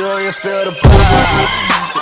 Do you feel the vibes?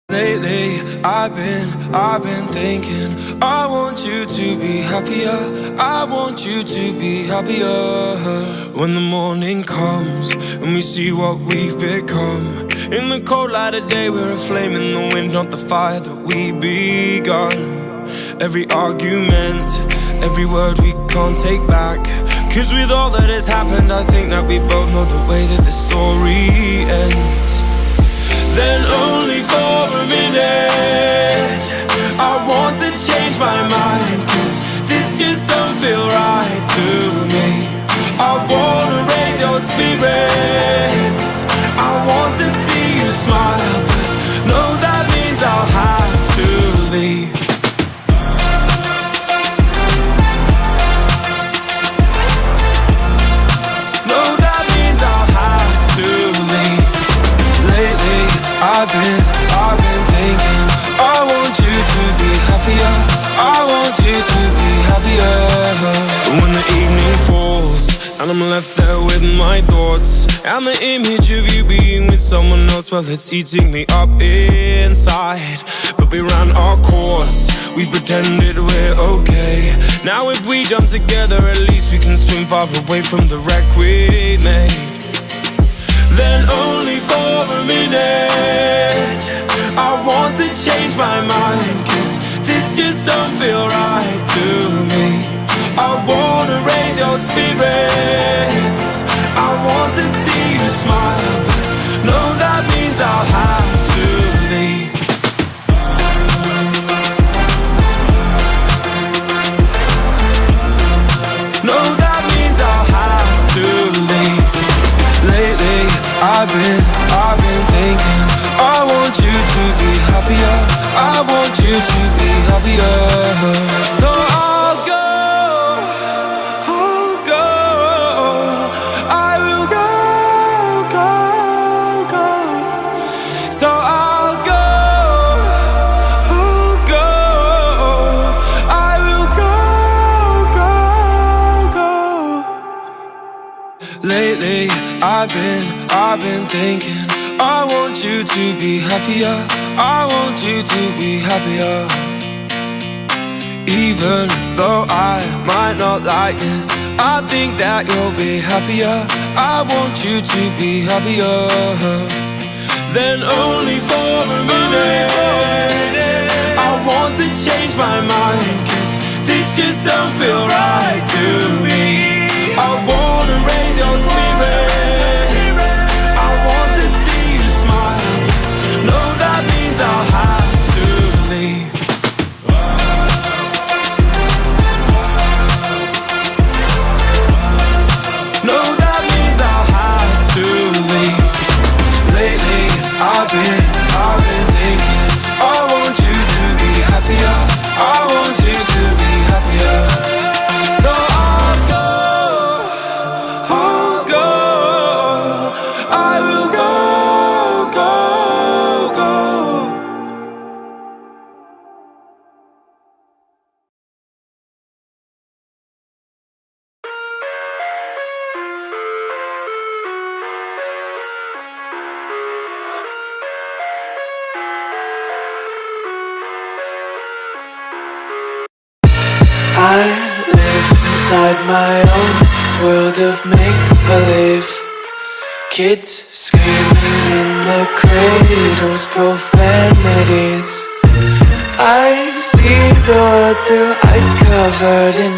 Lately, I've been thinking I want you to be happier. I want you to be happier. When the morning comes and we see what we've become, in the cold light of day we're a flame in the wind, not the fire that we begun. Every argument, every word we can't take back, 'cause with all that has happened I think that we both know the way that the story ends. Then only for a minute I want to change my mind, 'cause this just don't feel right to me. I wanna raise your spirits, I want to see you smile, but no, that means I'll have to leave. No, that means I'll have to leave. Lately, I've been thinking I want you to be happier. I want you to be happier. When the evening falls and I'm left there with my thoughts, and the image of you being with someone else, well, it's eating me up inside. But we ran our course, we pretended we're okay. Now if we jump together, at least we can swim far away from the wreck we made. Then only for a minute I want to change my mind, 'cause this just don't feel right to me. I wanna raise your spirits, I want to see you smile, but no, that means I'll have to leave. No, that means I'll have to leave. Lately, I've been thinking I want you to be happier. I want you to be happier. So I'll go, I will go. So Lately, I've been thinking, I want you to be happier. I want you to be happier. Even though I might not like this, I think that you'll be happier. I want you to be happier. Then only for a minute, I want to change my mind, 'cause this just don't feel right to me. I wanna raise your spirits, I want to see you smile. No, that means I'll have to leave. No, that means I'll have to leave. Lately, I've been thinking, I want you to be happier. I want you to be happier. So I'll go, I will go. I live inside my own world of make-believe. Kids screaming in the cradles, profanities. I see the world through ice covered in